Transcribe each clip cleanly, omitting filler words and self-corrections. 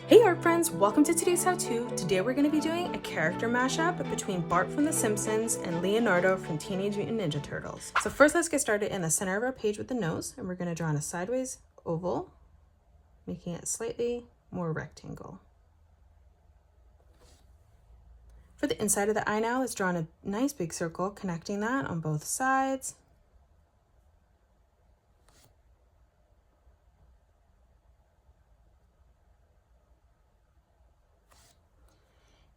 Hey art friends, welcome to today's how-to. Today we're going to be doing a character mashup between Bart from The Simpsons and Leonardo from Teenage Mutant Ninja Turtles. So first let's get started in the center of our page with the nose, and we're going to draw in a sideways oval, making it slightly more rectangle. For the inside of the eye now, let's draw in a nice big circle, connecting that on both sides.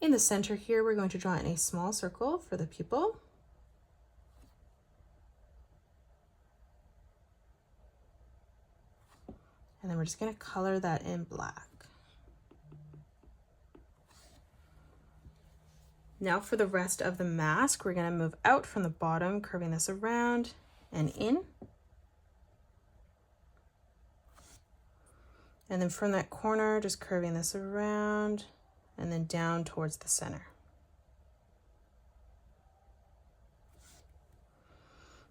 In the center here, we're going to draw in a small circle for the pupil. And then we're just going to color that in black. Now for the rest of the mask, we're going to move out from the bottom, curving this around and in. And then from that corner, just curving this around and then down towards the center.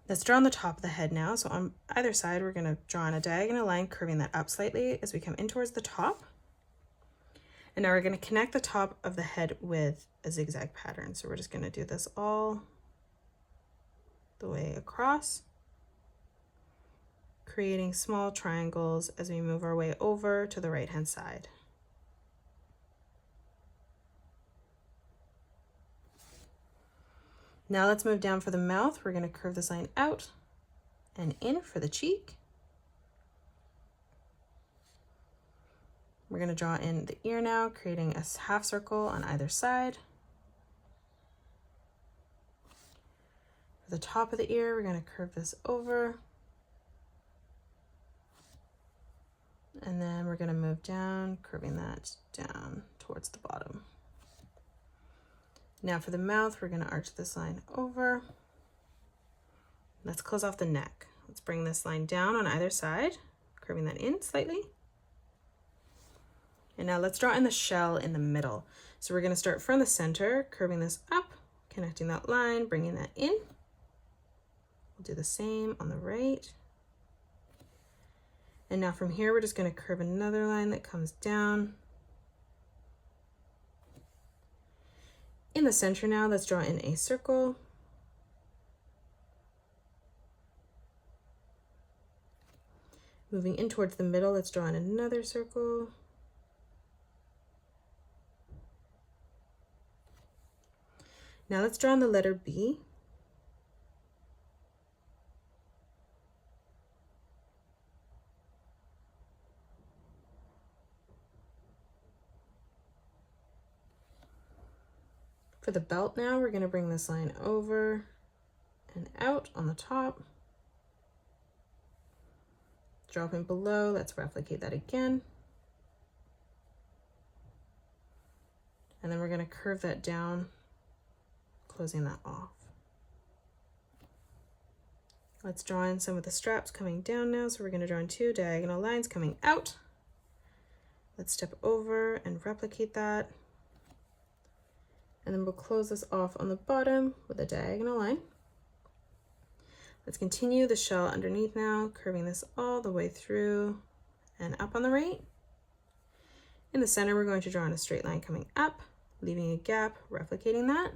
Let's draw on the top of the head now. So on either side, we're going to draw on a diagonal line, curving that up slightly as we come in towards the top. And now we're going to connect the top of the head with a zigzag pattern. So we're just going to do this all the way across, creating small triangles as we move our way over to the right-hand side. Now let's move down for the mouth. We're going to curve this line out and in for the cheek. We're going to draw in the ear now, creating a half circle on either side. For the top of the ear, we're going to curve this over. And then we're going to move down, curving that down towards the bottom. Now for the mouth, we're going to arch this line over. Let's close off the neck. Let's bring this line down on either side, curving that in slightly. And now let's draw in the shell in the middle. So we're going to start from the center, curving this up, connecting that line, bringing that in. We'll do the same on the right. And now from here, we're just going to curve another line that comes down. In the center now, let's draw in a circle. Moving in towards the middle, let's draw in another circle. Now let's draw in the letter B. For the belt now, we're going to bring this line over and out on the top. Dropping below, let's replicate that again. And then we're going to curve that down, closing that off. Let's draw in some of the straps coming down now. So we're going to draw in two diagonal lines coming out. Let's step over and replicate that. And then we'll close this off on the bottom with a diagonal line. Let's continue the shell underneath now, curving this all the way through and up on the right. In the center, we're going to draw in a straight line coming up, leaving a gap, replicating that.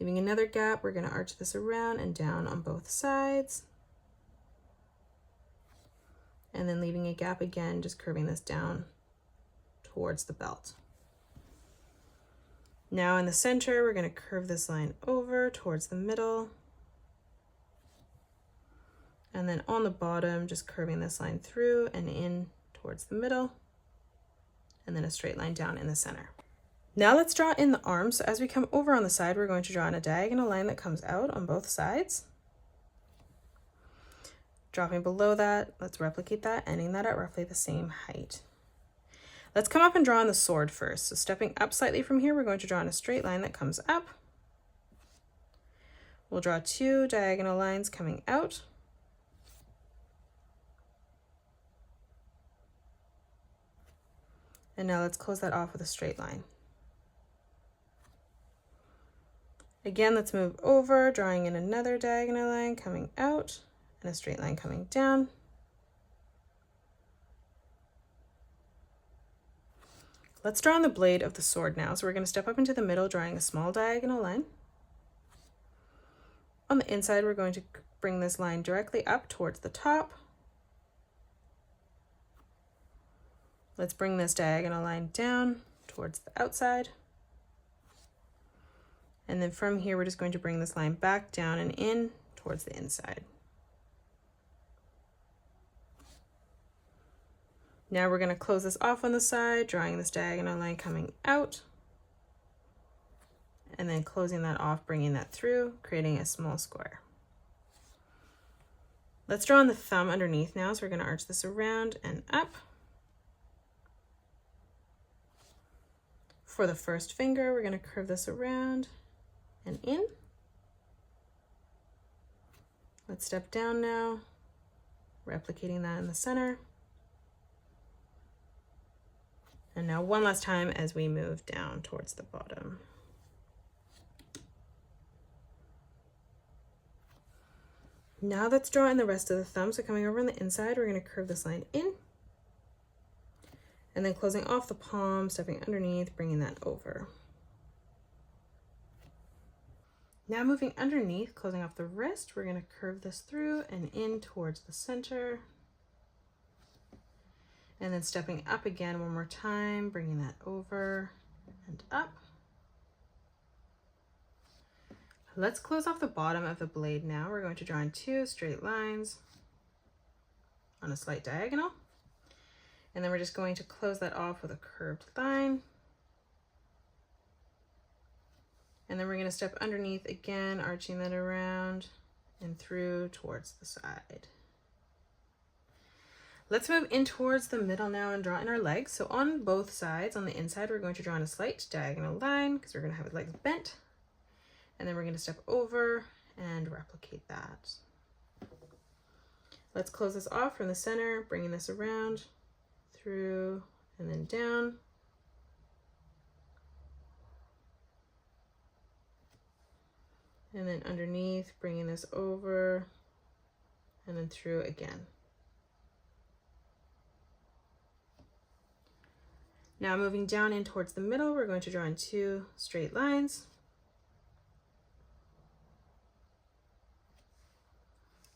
Leaving another gap, we're going to arch this around and down on both sides. And then leaving a gap again, just curving this down towards the belt. Now in the center, we're going to curve this line over towards the middle. And then on the bottom, just curving this line through and in towards the middle. And then a straight line down in the center. Now let's draw in the arms. So as we come over on the side, we're going to draw in a diagonal line that comes out on both sides. Dropping below that, let's replicate that, ending that at roughly the same height. Let's come up and draw on the sword first. So stepping up slightly from here, we're going to draw in a straight line that comes up. We'll draw two diagonal lines coming out. And now let's close that off with a straight line. Again, let's move over, drawing in another diagonal line coming out and a straight line coming down. Let's draw on the blade of the sword now. So we're going to step up into the middle, drawing a small diagonal line. On the inside, we're going to bring this line directly up towards the top. Let's bring this diagonal line down towards the outside. And then from here, we're just going to bring this line back down and in towards the inside. Now we're going to close this off on the side, drawing this diagonal line coming out, and then closing that off, bringing that through, creating a small square. Let's draw on the thumb underneath now. So we're going to arch this around and up. For the first finger, we're going to curve this around and in. Let's step down now, replicating that in the center. And now one last time as we move down towards the bottom. Now let's draw in the rest of the thumb. So coming over on the inside, we're going to curve this line in. And then closing off the palm, stepping underneath, bringing that over. Now moving underneath, closing off the wrist, we're going to curve this through and in towards the center. And then stepping up again one more time, bringing that over and up. Let's close off the bottom of the blade now. We're going to draw in 2 straight lines on a slight diagonal. And then we're just going to close that off with a curved line. And then we're going to step underneath again, arching that around and through towards the side. Let's move in towards the middle now and draw in our legs. So on both sides, on the inside, we're going to draw in a slight diagonal line because we're going to have the legs bent. And then we're going to step over and replicate that. Let's close this off from the center, bringing this around, through, and then down. And then underneath, bringing this over, and then through again. Now moving down in towards the middle, we're going to draw in 2 straight lines.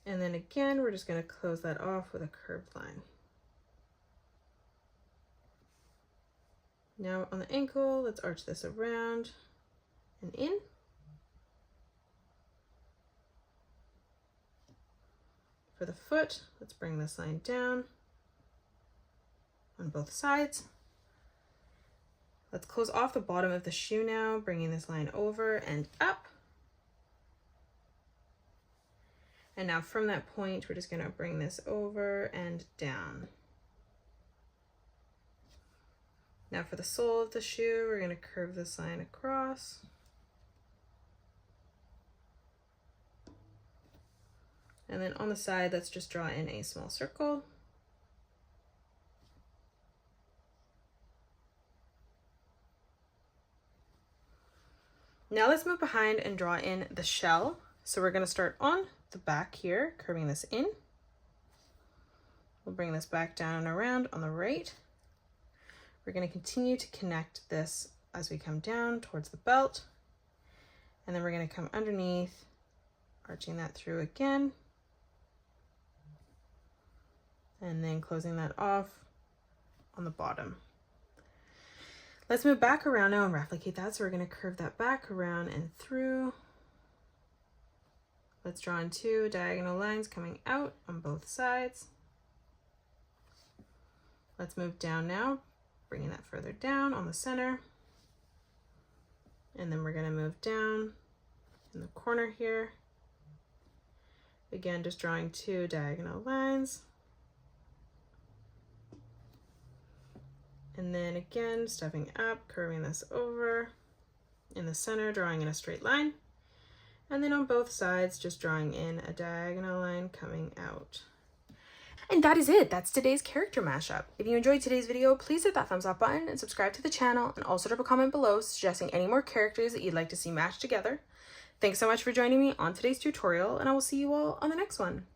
And then again, we're just going to close that off with a curved line. Now on the ankle, let's arch this around and in. For the foot, let's bring this line down on both sides. Let's close off the bottom of the shoe now, bringing this line over and up. And now from that point, we're just going to bring this over and down. Now for the sole of the shoe, we're going to curve this line across. And then on the side, let's just draw in a small circle. Now let's move behind and draw in the shell. So we're going to start on the back here, curving this in. We'll bring this back down and around on the right. We're going to continue to connect this as we come down towards the belt. And then we're going to come underneath, arching that through again. And then closing that off on the bottom. Let's move back around now and replicate that. So we're going to curve that back around and through. Let's draw in 2 diagonal lines coming out on both sides. Let's move down now, bringing that further down on the center. And then we're going to move down in the corner here. Again, just drawing 2 diagonal lines. And then again, stepping up, curving this over in the center, drawing in a straight line. And then on both sides, just drawing in a diagonal line coming out. And that is it. That's today's character mashup. If you enjoyed today's video, please hit that thumbs up button and subscribe to the channel, and also drop a comment below suggesting any more characters that you'd like to see matched together. Thanks so much for joining me on today's tutorial, and I will see you all on the next one.